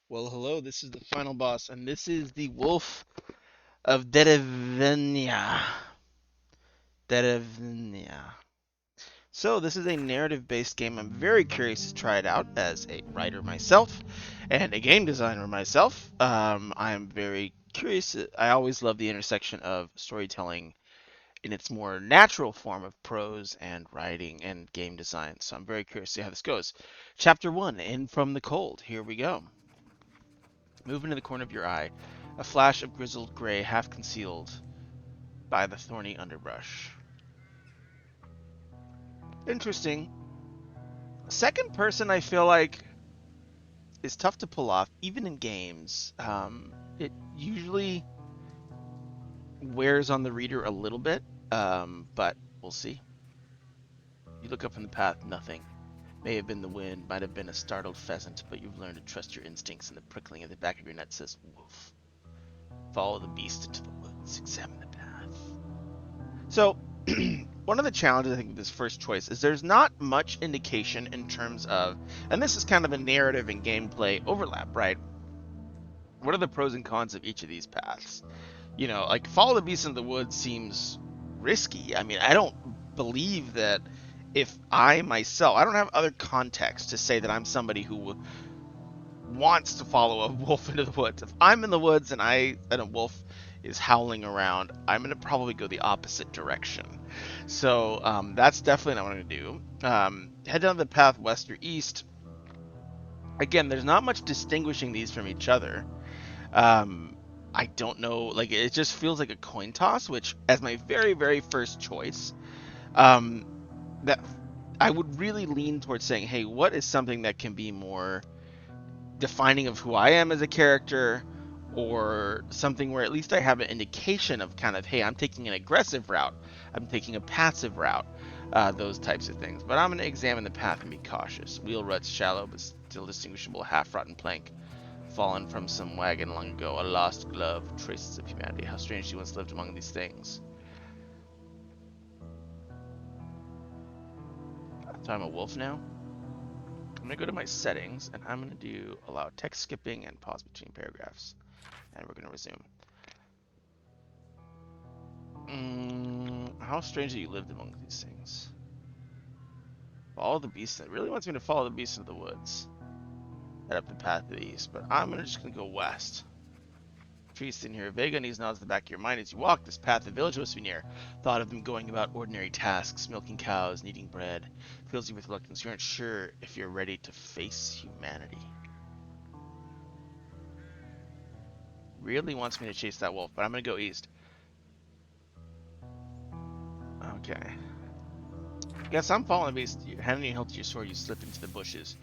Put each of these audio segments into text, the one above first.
Well, hello, this is the final boss, and this is the Wolf of Derevnya. Derevnya. So, this is a narrative-based game. I'm very curious to try it out as a writer myself and a game designer myself. I'm very curious. I always love the intersection of storytelling in its more natural form of prose and writing and game design. So, I'm very curious to see how this goes. Chapter 1, In From the Cold. Here we go. Move into the corner of your eye. A flash of grizzled gray half concealed by the thorny underbrush. Interesting. Second person, I feel like, is tough to pull off, even in games. It usually wears on the reader a little bit, but we'll see. You look up from the path, nothing. May have been the wind, might have been a startled pheasant, but you've learned to trust your instincts, and the prickling at the back of your net says wolf. Follow the beast into the woods, examine the path. So, one of the challenges I think with this first choice is there's not much indication in terms of, and this is kind of a narrative and gameplay overlap, right? What are the pros and cons of each of these paths? Like follow the beast in the woods seems risky. I mean, I don't believe that if I myself, I don't have other context to say that I'm somebody who wants to follow a wolf into the woods. If I'm in the woods and a wolf is howling around, I'm gonna probably go the opposite direction. So that's definitely not what I'm gonna do. Head down the path west or east. Again, there's not much distinguishing these from each other. I don't know, like it just feels like a coin toss, which as my very, very first choice, um, that I would really lean towards saying, hey, what is something that can be more defining of who I am as a character, or something where at least I have an indication of kind of, hey, I'm taking an aggressive route, I'm taking a passive route, those types of things. But I'm going to examine the path and be cautious. Wheel ruts shallow but still distinguishable, half-rotten plank, fallen from some wagon long ago, a lost glove, traces of humanity. How strange she once lived among these things. So I'm a wolf now. I'm going to go to my settings, and I'm going to do allow text skipping and pause between paragraphs. And we're going to resume. How strange that you lived among these things. Follow the beast. It really wants me to follow the beast into the woods. Head up the path to the east, but I'm just going to go west. Trees in here. Vague unease nods the back of your mind as you walk this path. The village must be near. Thought of them going about ordinary tasks, milking cows, kneading bread. Fills you with reluctance. You aren't sure if you're ready to face humanity. Really wants me to chase that wolf, but I'm going to go east. Okay. Guess I'm following the beast. Handing your hilt to your sword, you slip into the bushes.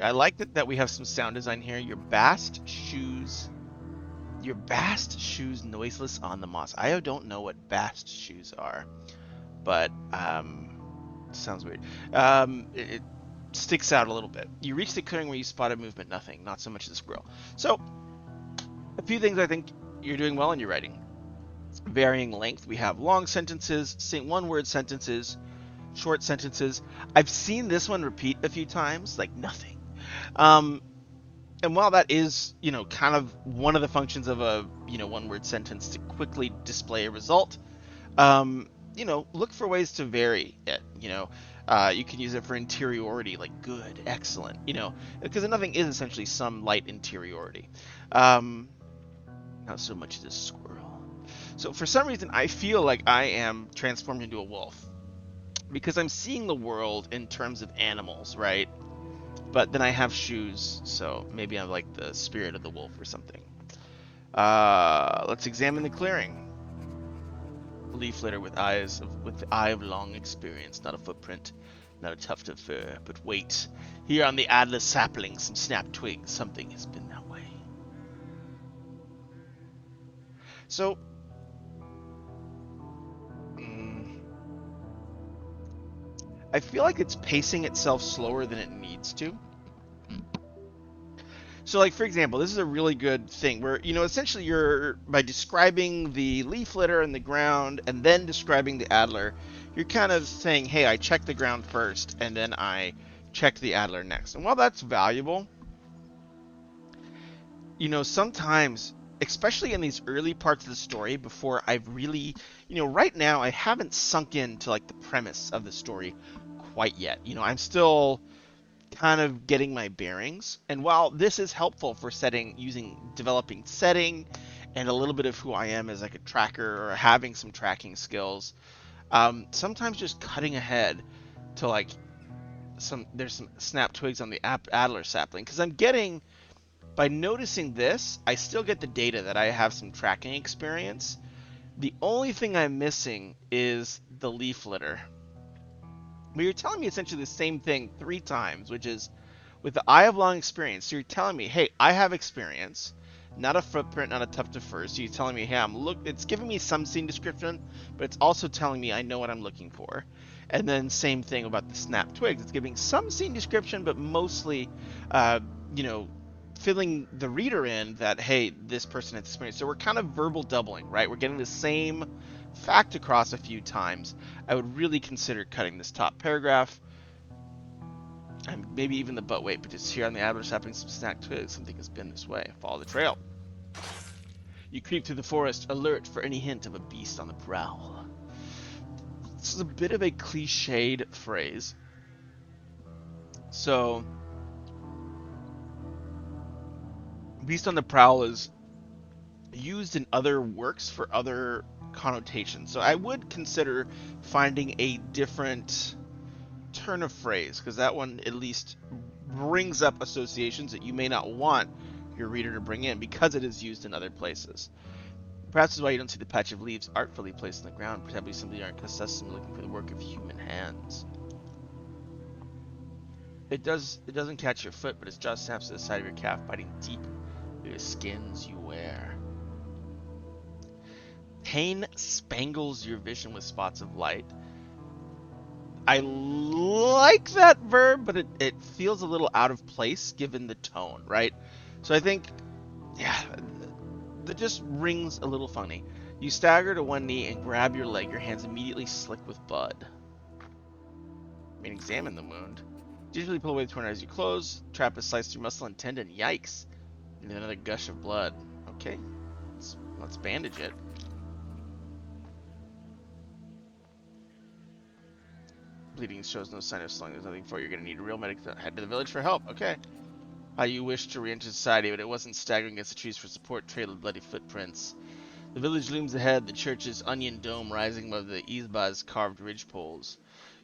I like that we have some sound design here. Your bast shoes noiseless on the moss. I don't know what bast shoes are, but sounds weird. It sticks out a little bit. You reach the clearing where you spotted movement. Nothing. Not so much the squirrel. So, a few things I think you're doing well in your writing. Varying length. We have long sentences, one-word sentences, short sentences. I've seen this one repeat a few times, like nothing. And while that is, kind of one of the functions of a, one-word sentence to quickly display a result, look for ways to vary it. You can use it for interiority, like good, excellent. Because nothing is essentially some light interiority. Not so much as a squirrel. So for some reason, I feel like I am transformed into a wolf because I'm seeing the world in terms of animals, right? But then I have shoes, so maybe I'm like the spirit of the wolf or something. Let's examine the clearing. Leaf litter with the eye of long experience, not a footprint, not a tuft of fur, but wait. Here on the Adler sapling, some snapped twigs, something has been that way. So, I feel like it's pacing itself slower than it needs to. So, like, for example, this is a really good thing where, essentially by describing the leaf litter and the ground and then describing the Adler, you're kind of saying, hey, I checked the ground first and then I checked the Adler next. And while that's valuable, sometimes, especially in these early parts of the story, before I've really, right now I haven't sunk into like the premise of the story quite yet. I'm still kind of getting my bearings. And while this is helpful for developing setting and a little bit of who I am as like a tracker or having some tracking skills, sometimes just cutting ahead to like there's some snap twigs on the Adler sapling, because I'm getting, by noticing this, I still get the data that I have some tracking experience. The only thing I'm missing is the leaf litter. But you're telling me essentially the same thing 3 times, which is with the eye of long experience. So you're telling me, hey, I have experience, not a footprint, not a tough to first. So you're telling me, hey, it's giving me some scene description, but it's also telling me I know what I'm looking for. And then same thing about the snap twigs. It's giving some scene description, but mostly, you know, filling the reader in that, hey, this person has experience. So we're kind of verbal doubling, right? We're getting the same fact across a few times. I would really consider cutting this top paragraph, and maybe even the butt weight, but just here on the average happening some snack twigs. Something has been this way. Follow the trail. You creep through the forest, alert for any hint of a beast on the prowl. This is a bit of a cliched phrase. So, beast on the prowl is used in other works for other connotations. So I would consider finding a different turn of phrase, because that one at least brings up associations that you may not want your reader to bring in, because it is used in other places. Perhaps this is why you don't see the patch of leaves artfully placed on the ground. Perhaps you simply aren't accustomed to looking for the work of human hands. It doesn't catch your foot, but its jaw snaps to the side of your calf, biting deep into the skins you wear. Pain spangles your vision with spots of light. I like that verb, but it feels a little out of place given the tone, right? So I think, yeah, that just rings a little funny. You stagger to one knee and grab your leg. Your hands immediately slick with blood. I mean, examine the wound. Gingerly pull away the torn as you close. Trap is sliced through muscle and tendon. Yikes. And then another gush of blood. Okay, let's bandage it. Bleeding shows no sign of slowing. There's nothing for you. You're going to need a real medic to head to the village for help. Okay. How you wish to re-enter society, but it wasn't staggering against the trees for support. Trail of bloody footprints. The village looms ahead, the church's onion dome rising above the Izba's carved ridgepoles.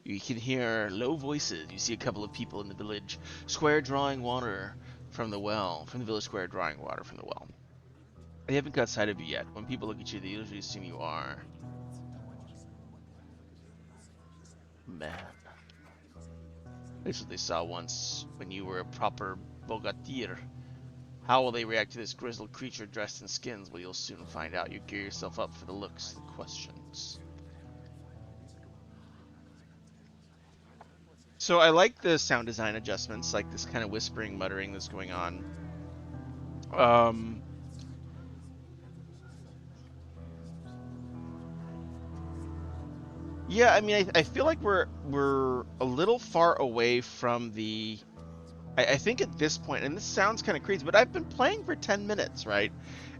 You can hear low voices. You see a couple of people in the village square drawing water from the well. From the village square drawing water from the well. They haven't caught sight of you yet. When people look at you, they usually assume you are man. This is what they saw once when you were a proper bogatir. How will they react to this grizzled creature dressed in skins? Well, you'll soon find out. You gear yourself up for the looks, the questions. So I like the sound design adjustments, like this kind of whispering, muttering that's going on. Yeah, I mean, I feel like we're a little far away from the. I think at this point, and this sounds kind of crazy, but I've been playing for 10 minutes, right?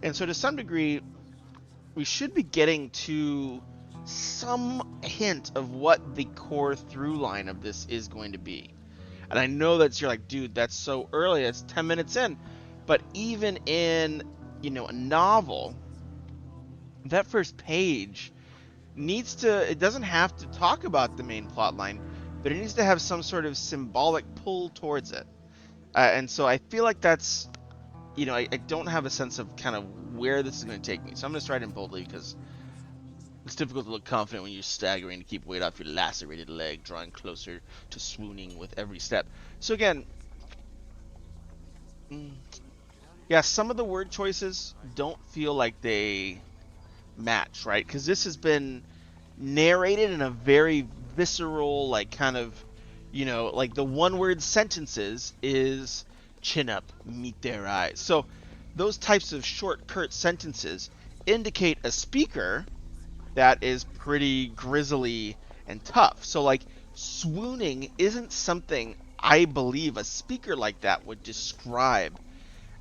And so to some degree, we should be getting to some hint of what the core through line of this is going to be. And I know that you're like, dude, that's so early. It's 10 minutes in. But even in, a novel, that first page it doesn't have to talk about the main plot line, but it needs to have some sort of symbolic pull towards it. And so I feel like that's, I don't have a sense of kind of where this is going to take me. So I'm going to stride in boldly, because it's difficult to look confident when you're staggering to keep weight off your lacerated leg, drawing closer to swooning with every step. So again, yeah, some of the word choices don't feel like they match, right? Because this has been narrated in a very visceral, like kind of, like the one-word sentences is chin up, meet their eyes. So those types of short, curt sentences indicate a speaker that is pretty grisly and tough. So like swooning isn't something I believe a speaker like that would describe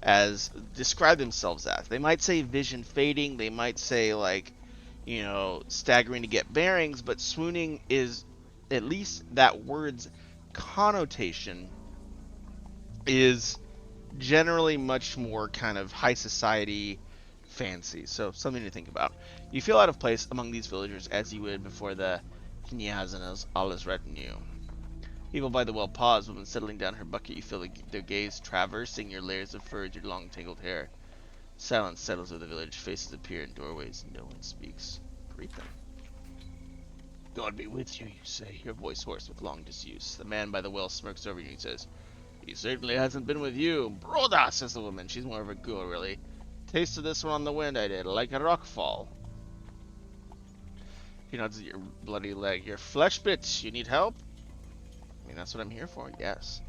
as describe themselves as. They might say vision fading, they might say like, staggering to get bearings, but swooning is, at least that word's connotation is generally much more kind of high society fancy. So something to think about. You feel out of place among these villagers as you would before the Knyazina's alles retinue. People by the well pause, woman settling down her bucket. You feel their gaze traversing your layers of fur, your long tangled hair. Silence settles over the village. Faces appear in doorways. No one speaks. Greet them. God be with you, you say, your voice hoarse with long disuse. The man by the well smirks over you and says, he certainly hasn't been with you. Broda, says the woman. She's more of a ghoul, really. Tasted this one on the wind, I did, like a rockfall. He nods at your bloody leg. Your flesh bits, you need help? I mean, that's what I'm here for, yes.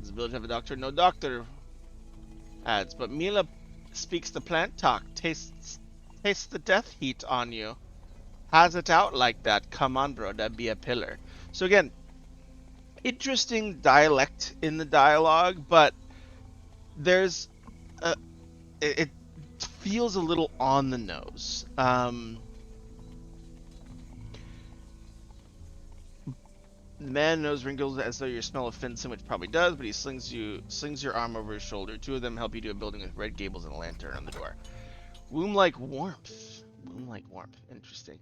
Does the village have a doctor? No doctor, adds, but Mila speaks the plant talk. Tastes the death heat on you. Has it out like that. Come on, bro, that'd be a pillar. So again, interesting dialect in the dialogue, but there's it feels a little on the nose. The man knows wrinkles as though your smell offends him, which probably does, but he slings your arm over his shoulder. Two of them help you to a building with red gables and a lantern on the door. Womb-like warmth. Womb-like warmth. Interesting.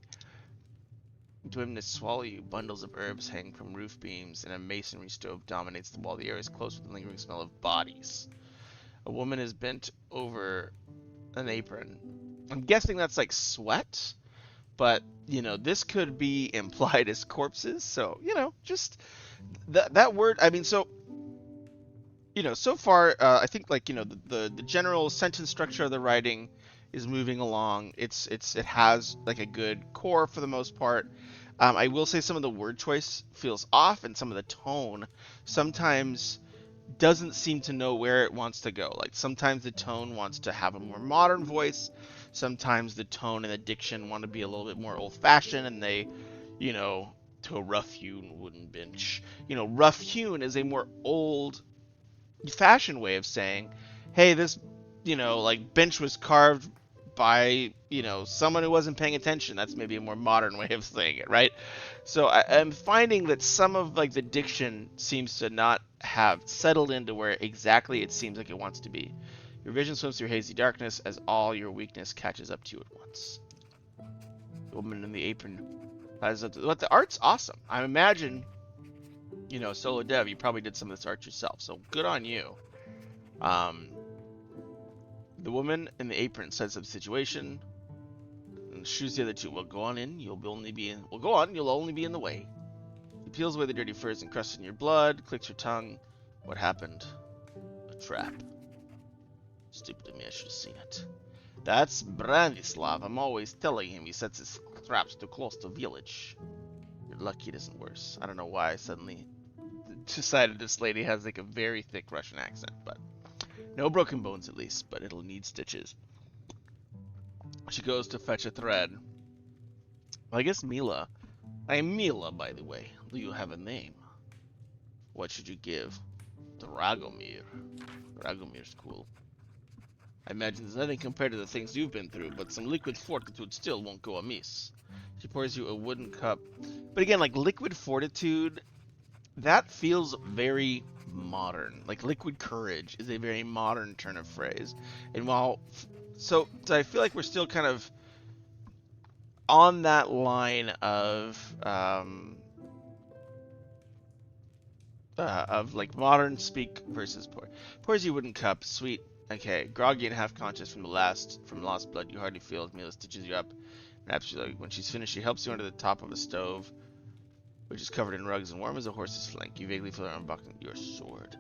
To him to swallow you, bundles of herbs hang from roof beams, and a masonry stove dominates the wall. The air is close with the lingering smell of bodies. A woman is bent over an apron. I'm guessing that's like sweat, but this could be implied as corpses. So just that word. I mean, so so far, I think like the general sentence structure of the writing is moving along. It has like a good core for the most part. I will say some of the word choice feels off, and some of the tone sometimes doesn't seem to know where it wants to go. Like sometimes the tone wants to have a more modern voice, sometimes the tone and the diction want to be a little bit more old-fashioned, and they, to a rough-hewn wooden bench. Rough-hewn is a more old-fashioned way of saying, hey, this, like bench was carved by someone who wasn't paying attention. That's maybe a more modern way of saying it, right? So I'm finding that some of like the diction seems to not have settled into where exactly it seems like it wants to be. Your vision swims through hazy darkness as all your weakness catches up to you at once. The woman in the apron has up to, but the art's awesome. I imagine solo dev, you probably did some of this art yourself, so good on you. The woman in the apron sets up the situation and shoos the other two. Well, go on in. You'll only be in the way. He peels away the dirty furs encrusted in your blood, clicks your tongue. What happened? A trap. Stupid of me, I should have seen it. That's Branislav. I'm always telling him he sets his traps too close to village. You're lucky it isn't worse. I don't know why I suddenly decided this lady has like a very thick Russian accent, but no broken bones at least, but it'll need stitches. She goes to fetch a thread. Well, I guess Mila. I am Mila, by the way. Do you have a name? What should you give? Dragomir. Dragomir's cool. I imagine there's nothing compared to the things you've been through, but some liquid fortitude still won't go amiss. She pours you a wooden cup. But again, like liquid fortitude, that feels very modern. Like liquid courage is a very modern turn of phrase. And so I feel like we're still kind of on that line of like modern speak versus poor. Pours you a wooden cup, sweet. Okay, groggy and half conscious from lost blood. You hardly feel as Mila stitches you up. When she's finished, she helps you under the top of a stove, which is covered in rugs and warm as a horse's flank. You vaguely feel her unbuckling your sword.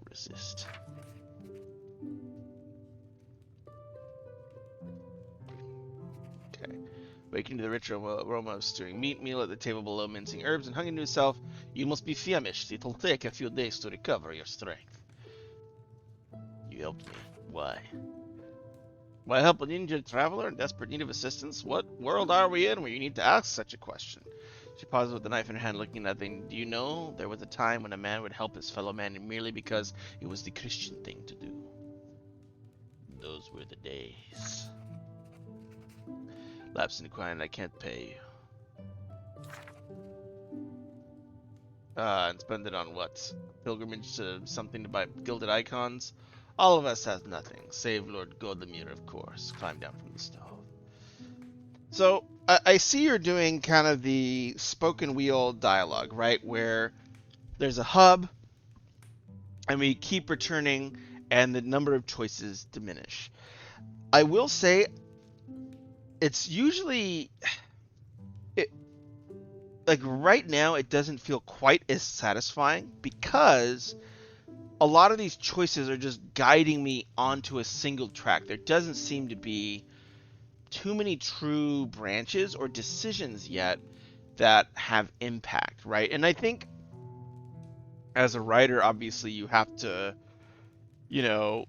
Resist. Okay. Waking to the rich aroma of stewing meat, Mila at the table below mincing herbs, and hugging to himself. You must be famished. It'll take a few days to recover your strength. You helped me. Why? Why help an injured traveler in desperate need of assistance? What world are we in where you need to ask such a question? She pauses with the knife in her hand, looking at nothing. Do you know there was a time when a man would help his fellow man merely because it was the Christian thing to do? Those were the days. Lapse into quiet, I can't pay you. And spend it on what? Pilgrimage to something to buy gilded icons? All of us has nothing, save Lord Godlemere, of course. Climb down from the stove. So, I see you're doing kind of the spoken wheel dialogue, right? Where there's a hub, and we keep returning, and the number of choices diminish. I will say, it's usually... like right now it doesn't feel quite as satisfying because a lot of these choices are just guiding me onto a single track. There doesn't seem to be too many true branches or decisions yet that have impact, right? And I think as a writer, obviously you have to, you know,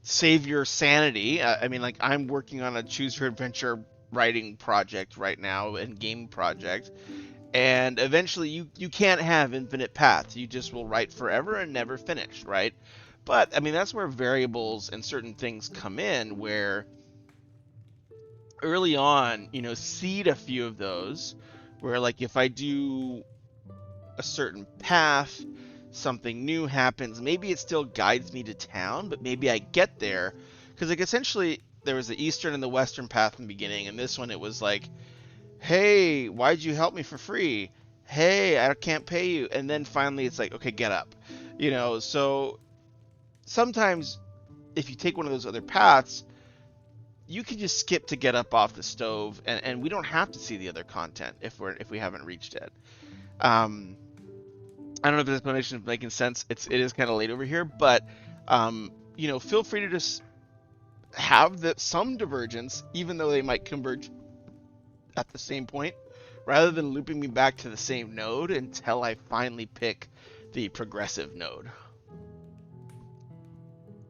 save your sanity. I mean, like I'm working on a choose your adventure writing project right now and game project. And eventually you can't have infinite paths. You just will write forever and never finish, right? But, I mean, that's where variables and certain things come in, where early on, you know, seed a few of those, where, like, if I do a certain path, something new happens. Maybe it still guides me to town, but maybe I get there. Because, like, essentially, there was the eastern and the western path in the beginning, and this one it was like, hey, why'd you help me for free? Hey, I can't pay you. And then finally it's like, okay, get up. You know, so sometimes if you take one of those other paths, you can just skip to get up off the stove, and we don't have to see the other content if we haven't reached it. I don't know if this explanation is making sense. It is kind of late over here, but you know, feel free to just have some divergence, even though they might converge at the same point, rather than looping me back to the same node until I finally pick the progressive node.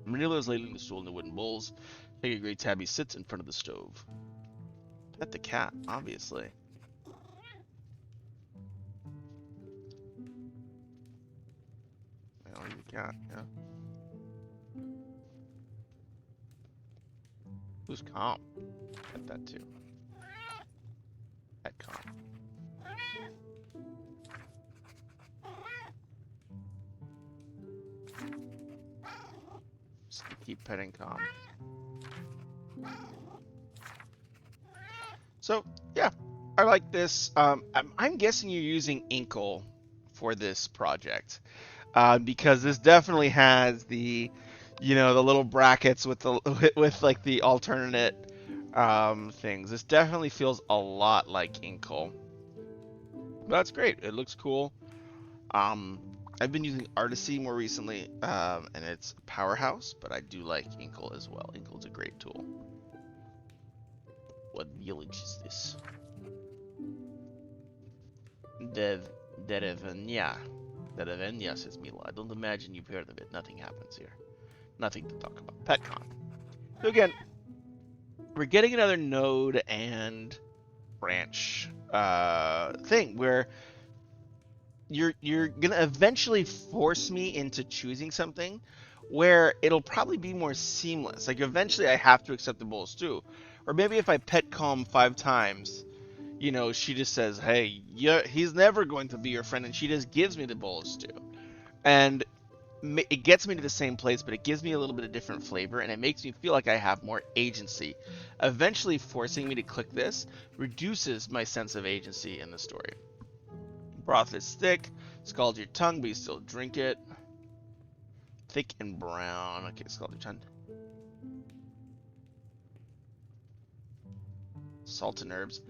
Manila is ladling the stool in the wooden bowls. Take a great tabby sits in front of the stove. Pet the cat, obviously. I like the cat, yeah. Who's calm? Pet that too. Pet calm. Just keep petting calm. So, yeah, I like this. I'm guessing you're using Inkle for this project, because this definitely has the, you know, the little brackets with the with like the alternate things. This definitely feels a lot like Inkle. That's great. It looks cool. I've been using Artisy more recently, and it's a powerhouse, but I do like Inkle as well. Inkle's a great tool. What village is this? Derevnya. Derevnya, says Mila. I don't imagine you've heard of it. Nothing happens here. Nothing to talk about. PetCon. So again, we're getting another node and branch thing where you're gonna eventually force me into choosing something where it'll probably be more seamless. Like eventually I have to accept the bowl of stew. Or maybe if I pet calm 5 times, you know, she just says, hey, yeah, he's never going to be your friend, and she just gives me the bowl of stew. And it gets me to the same place, but it gives me a little bit of different flavor, and it makes me feel like I have more agency. Eventually forcing me to click this reduces my sense of agency in the story. Broth is thick, scald your tongue, but you still drink it. Thick and brown. Okay, scald your tongue. Salt and herbs.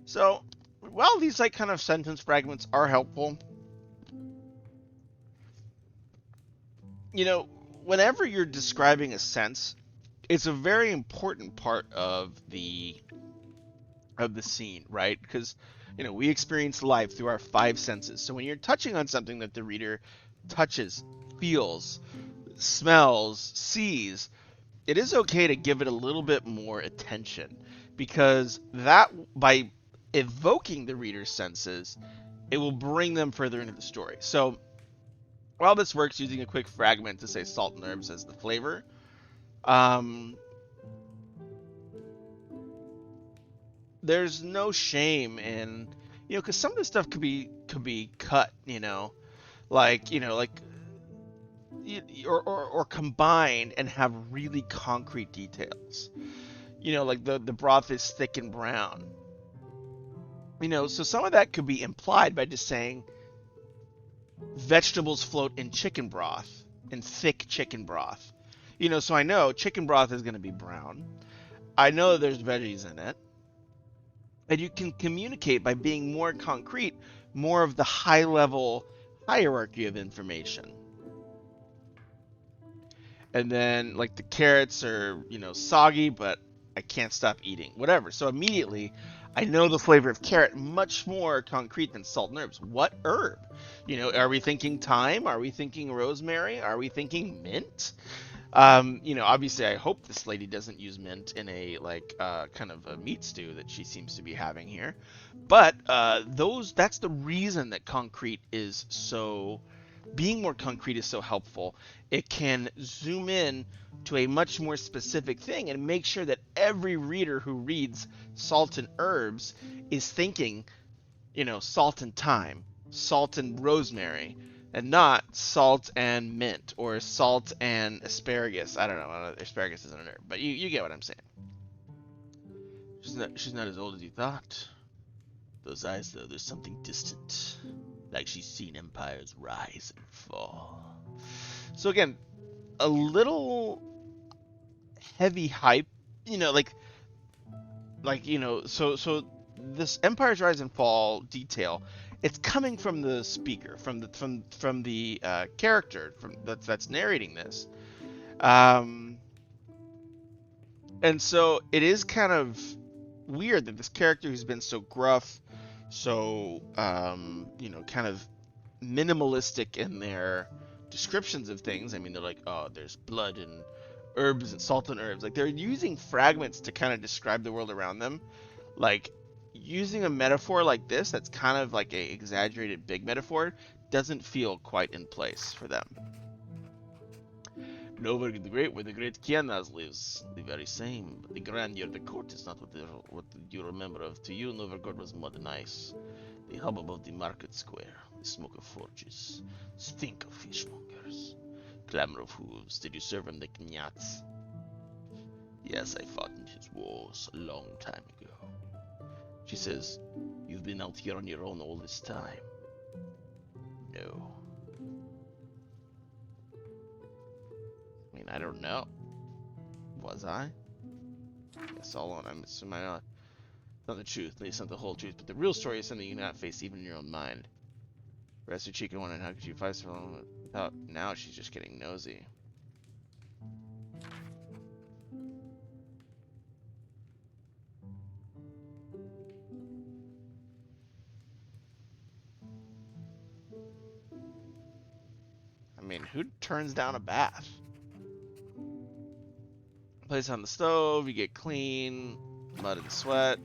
So, while these like kind of sentence fragments are helpful, you know, whenever you're describing a sense, it's a very important part of the scene, right? Because, you know, we experience life through our 5 senses. So when you're touching on something that the reader touches, feels, smells, sees, it is okay to give it a little bit more attention, because that, by evoking the reader's senses, it will bring them further into the story. So while this works using a quick fragment to say salt and herbs as the flavor, there's no shame in, because some of this stuff could be cut, like or combined and have really concrete details. Like the broth is thick and brown. So some of that could be implied by just saying vegetables float in chicken broth, in thick chicken broth. So I know chicken broth is going to be brown. I know there's veggies in it. And you can communicate by being more concrete, more of the high level hierarchy of information. And then like the carrots are, soggy, but I can't stop eating, whatever. So immediately I know the flavor of carrot much more concrete than salt and herbs. What herb? Are we thinking thyme? Are we thinking rosemary? Are we thinking mint? Obviously I hope this lady doesn't use mint in a kind of a meat stew that she seems to be having here. But that's the reason that being more concrete is so helpful. It can zoom in to a much more specific thing and make sure that every reader who reads salt and herbs is thinking, salt and thyme, salt and rosemary, and not salt and mint or salt and asparagus. I don't know. Asparagus isn't an herb, but you get what I'm saying. She's not as old as you thought. Those eyes, though, there's something distant. Like she's seen empires rise and fall. So again, a little heavy hype, so this empires rise and fall detail, it's coming from the speaker, from the character that's narrating this, and so it is kind of weird that this character who's been so gruff, so kind of minimalistic in their descriptions of things. I mean, they're like, oh, there's blood and herbs and salt and herbs. Like they're using fragments to kind of describe the world around them. Like using a metaphor like this, that's kind of like a exaggerated big metaphor, doesn't feel quite in place for them. Nova the Great, where the great Kianas lives, the very same. But the grandeur of the court is not what you remember of. To you, Novgorod was more than ice. The hubbub of the market square, the smoke of forges, stink of fishmongers, clamor of hooves. Did you serve him the knyats? Yes, I fought in his wars a long time ago. She says, you've been out here on your own all this time. No. I mean, I don't know. Was I? Yes, all alone. I'm assuming not the truth, at least not the whole truth, but the real story is something you cannot face even in your own mind. Rest your cheek and wondering how could you fight so long without. Now she's just getting nosy. I mean, who turns down a bath? Place on the stove, you get clean, mud and sweat.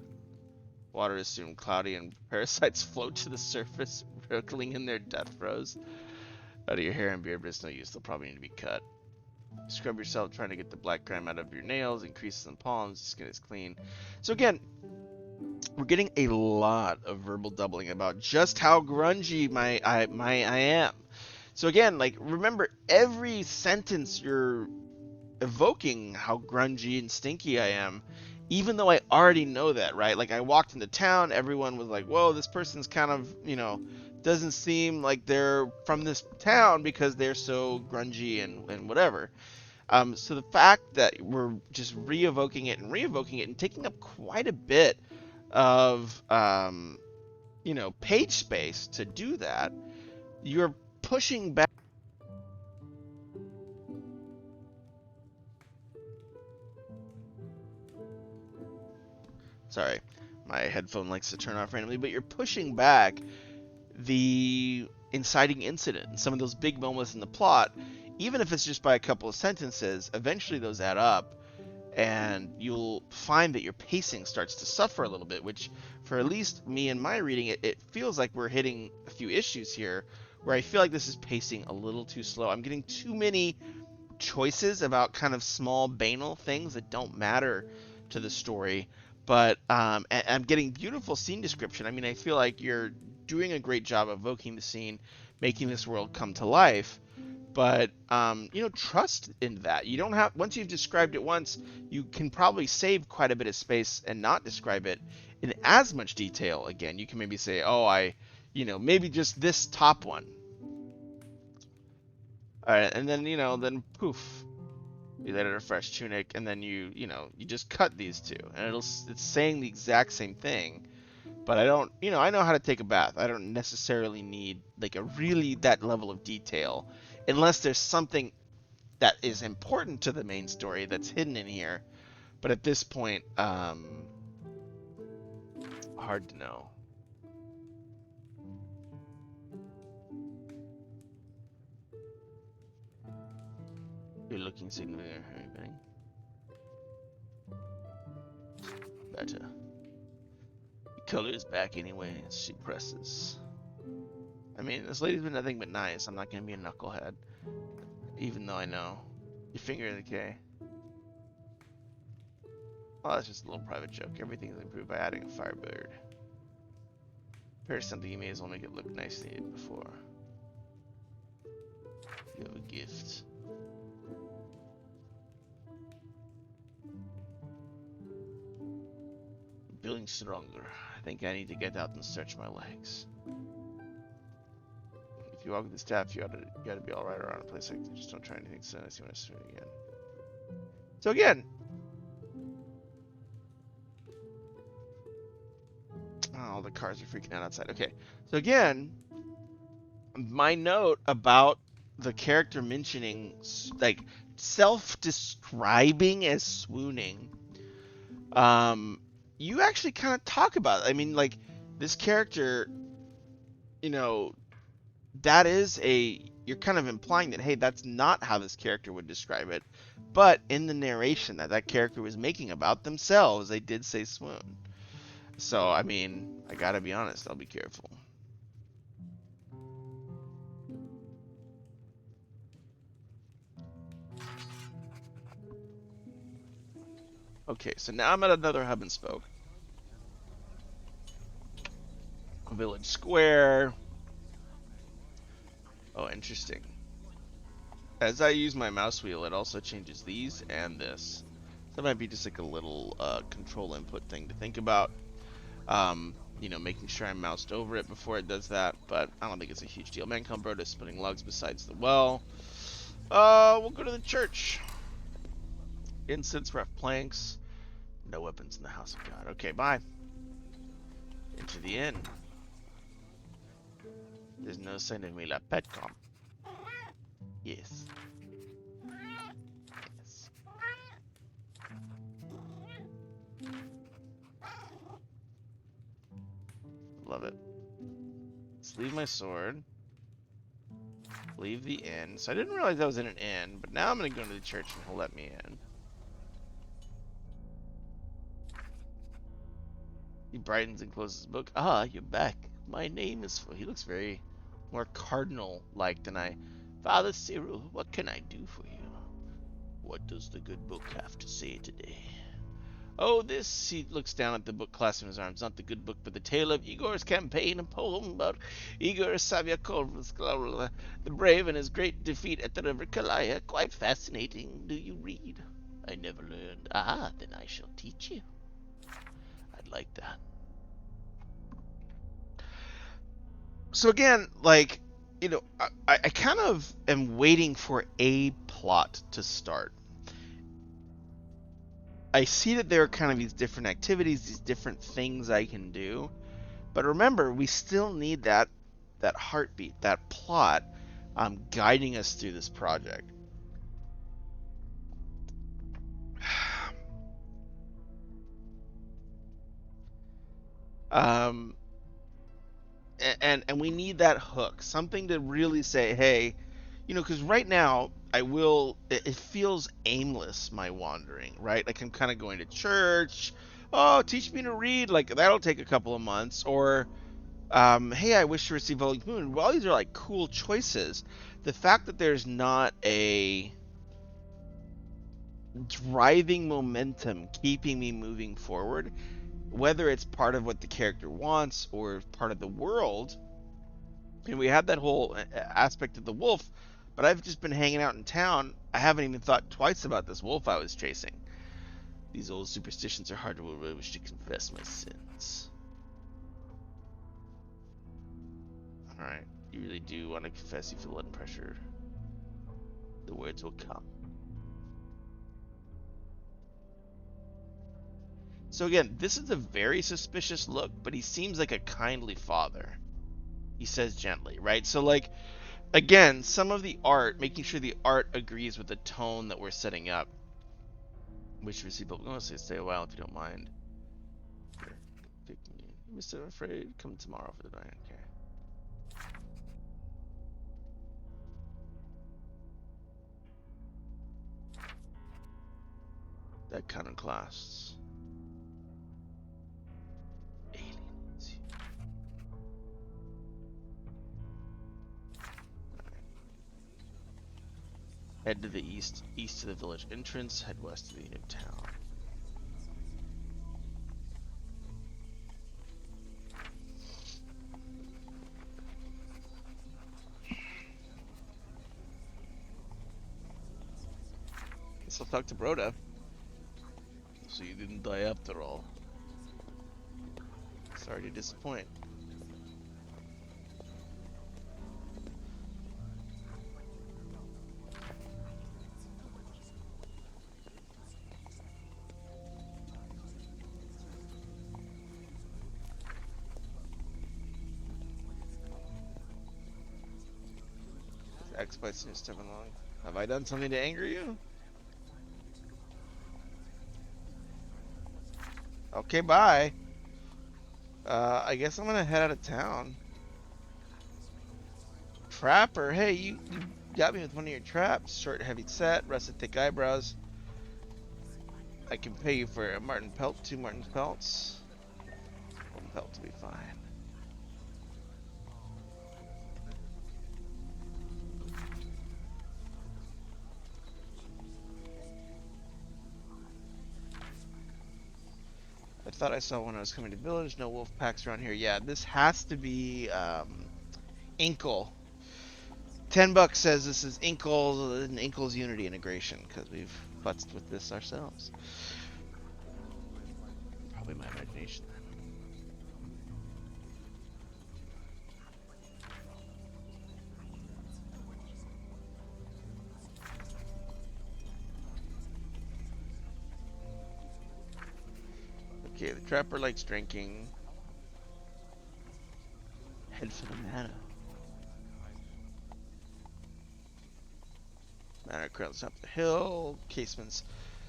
Water is soon cloudy and parasites float to the surface, wriggling in their death throes. Out of your hair and beard, but it's no use, they'll probably need to be cut. Scrub yourself trying to get the black grime out of your nails, increases in palms, skin is clean. So again, we're getting a lot of verbal doubling about just how grungy I am. So again, like, remember, every sentence you're evoking how grungy and stinky I am, even though I already know that, right? Like, I walked into town, everyone was like, whoa, this person's kind of, doesn't seem like they're from this town because they're so grungy and whatever. So the fact that we're just re-evoking it and taking up quite a bit of, page space to do that, you're pushing back. Sorry, my headphone likes to turn off randomly, but you're pushing back the inciting incident and some of those big moments in the plot, even if it's just by a couple of sentences. Eventually those add up, and you'll find that your pacing starts to suffer a little bit, which for at least me and my reading, it feels like we're hitting a few issues here where I feel like this is pacing a little too slow. I'm getting too many choices about kind of small banal things that don't matter to the story, but I'm getting beautiful scene description. I mean, I feel like you're doing a great job evoking the scene, making this world come to life, but trust in that. You don't have, once you've described it once, you can probably save quite a bit of space and not describe it in as much detail again. You can maybe say, oh, maybe just this top one. All right, and then then poof, you let it a fresh tunic, and then you just cut these two, and it's saying the exact same thing. But I don't, I know how to take a bath. I don't necessarily need like a really that level of detail, unless there's something that is important to the main story that's hidden in here. But at this point, hard to know. You're looking significant. Better. The color is back anyway, she presses. I mean, this lady's been nothing but nice. I'm not gonna be a knucklehead. Even though I know. Your finger in the K. Oh, that's just a little private joke. Everything's improved by adding a firebird. Here's something you may as well make it look nice than you did before. You have a gift. Feeling stronger. I think I need to get out and stretch my legs. If you walk with the staff, you gotta be alright around a place like this. Just don't try anything so I see when I swim again. So again. Oh, the cars are freaking out outside. Okay. So again, my note about the character mentioning, like, self-describing as swooning. You actually kind of talk about it. I mean, like, this character, that is you're kind of implying that, hey, that's not how this character would describe it. But in the narration that character was making about themselves, they did say swoon. So, I mean, I gotta be honest, I'll be careful. Okay, so now I'm at another hub and spoke. Village Square. Oh, interesting. As I use my mouse wheel, it also changes these and this. That might be just like a little control input thing to think about. Making sure I'm moused over it before it does that, but I don't think it's a huge deal. Mancom Road is splitting logs besides the well. We'll go to the church. Incense, rough planks. No weapons in the house of God. Okay, bye. Into the inn. There's no sign of Mila Petcom. Yes. Yes. Love it. Let's leave my sword. Leave the inn. So I didn't realize I was in an inn, but now I'm going to go into the church and he'll let me in. He brightens and closes the book. Ah, you're back. My name is... He looks very more cardinal-like than I... Father Cyril, what can I do for you? What does the good book have to say today? Oh, this... He looks down at the book clasping his arms. Not the good book, but the tale of Igor's campaign, a poem about Igor Savyakov's, the brave and his great defeat at the river Kalaya. Quite fascinating. Do you read? I never learned. Ah, then I shall teach you. I'd like that. So again, like, I kind of am waiting for a plot to start. I see that there are kind of these different activities, these different things I can do. But remember, we still need that heartbeat, that plot guiding us through this project. And we need that hook, something to really say, hey, because right now it feels aimless, my wandering, right? Like I'm kind of going to church. Oh, teach me to read. Like that'll take a couple of months. Or, hey, I wish to receive Holy Moon. Well, these are like cool choices. The fact that there's not a driving momentum keeping me moving forward, whether it's part of what the character wants or part of the world. And we had that whole aspect of the wolf, but I've just been hanging out in town. I haven't even thought twice about this wolf I was chasing. These old superstitions are hard to really wish to confess my sins. Alright, you really do want to confess you feel blood pressure. The words will come. So again, this is a very suspicious look, but he seems like a kindly father. He says gently, right? So like, again, some of the art, making sure the art agrees with the tone that we're setting up. Wish to receive, but we're going to stay a while if you don't mind. Pick me. Mr. Afraid, come tomorrow for the night. Okay. That kind of class. Aliens. Head to the east to the village entrance, head west to the new town. Guess I'll talk to Broda. So you didn't die after all. Sorry to disappoint. X-Bites and stepping along. Have I done something to anger you? Okay, bye. I guess I'm gonna head out of town. Trapper, hey, you got me with one of your traps. Short, heavy set, rusted, thick eyebrows. I can pay you for a marten pelt, 2 marten pelts. 1 pelt to be fine. I thought I saw when I was coming to village. No wolf packs around here. Yeah, this has to be Inkle. $10 says this is Inkle's Unity integration because we've futzed with this ourselves. Probably my imagination. Okay, the trapper likes drinking. Head for the mana. Mana crowds up the hill. Casements.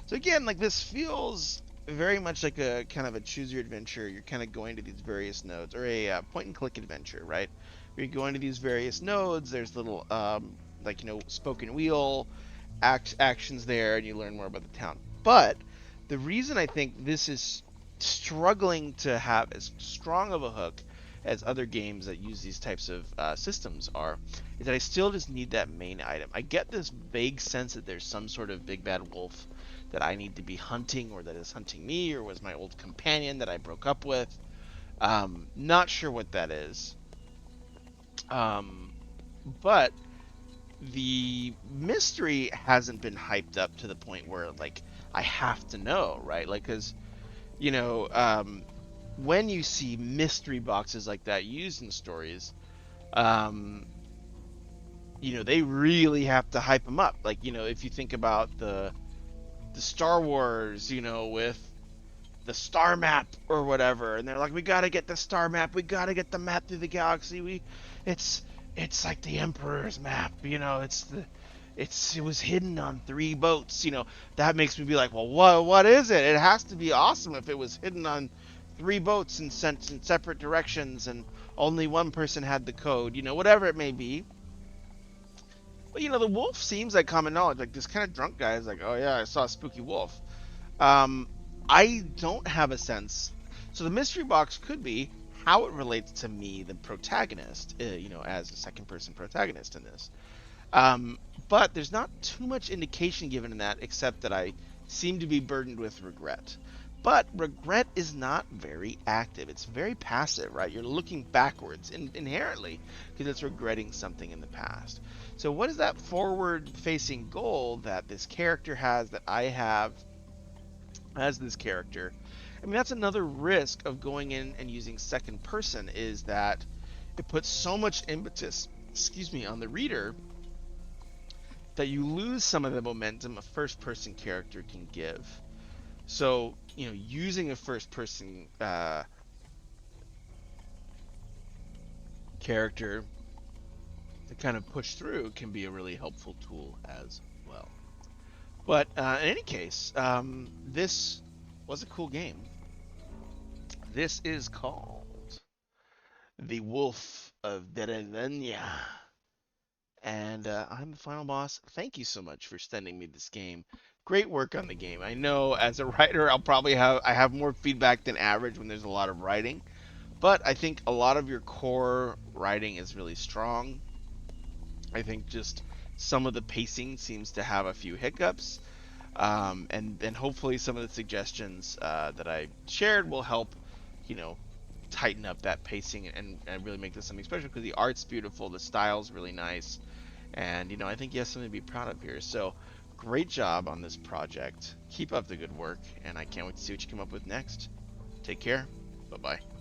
So again, like this feels very much like a kind of a choose your adventure. You're kind of going to these various nodes, or a point and click adventure, right? You're going to these various nodes. There's little like spoken wheel actions there, and you learn more about the town. But the reason I think this is struggling to have as strong of a hook as other games that use these types of systems is that I still just need that main item. I get this vague sense that there's some sort of big bad wolf that I need to be hunting, or that is hunting me, or was my old companion that I broke up with. Not sure what that is. But the mystery hasn't been hyped up to the point where like I have to know, right? Like, because when you see mystery boxes like that used in stories, they really have to hype them up. Like, if you think about the Star Wars, with the star map or whatever, and they're like, we gotta get the star map, we gotta get the map through the galaxy. It's like the Emperor's map, it was hidden on 3 boats. That makes me be like, well, what is it? It has to be awesome if it was hidden on 3 boats and sent in separate directions, and only one person had the code. Whatever it may be. But the wolf seems like common knowledge. Like this kind of drunk guy is like, oh yeah, I saw a spooky wolf. I don't have a sense. So the mystery box could be how it relates to me, the protagonist, as a second person protagonist in this. Um, but there's not too much indication given in that, except that I seem to be burdened with regret. But regret is not very active. It's very passive, right? You're looking backwards inherently because it's regretting something in the past. So, what is that forward facing goal that this character has, that I have as this character? I mean, that's another risk of going in and using second person, is that it puts so much impetus, on the reader, that you lose some of the momentum a first person character can give. So, using a first person character to kind of push through can be a really helpful tool as well. But in any case, this was a cool game. This is called The Wolf of Derevnya. And I'm the final boss. Thank you so much for sending me this game. Great work on the game. I know as a writer, I have more feedback than average when there's a lot of writing, but I think a lot of your core writing is really strong. I think just some of the pacing seems to have a few hiccups, and then hopefully some of the suggestions that I shared will help, you know, tighten up that pacing and really make this something special, because the art's beautiful, the style's really nice, and I think you have something to be proud of here. So great job on this project. Keep up the good work, and I can't wait to see what you come up with next. Take care. Bye bye.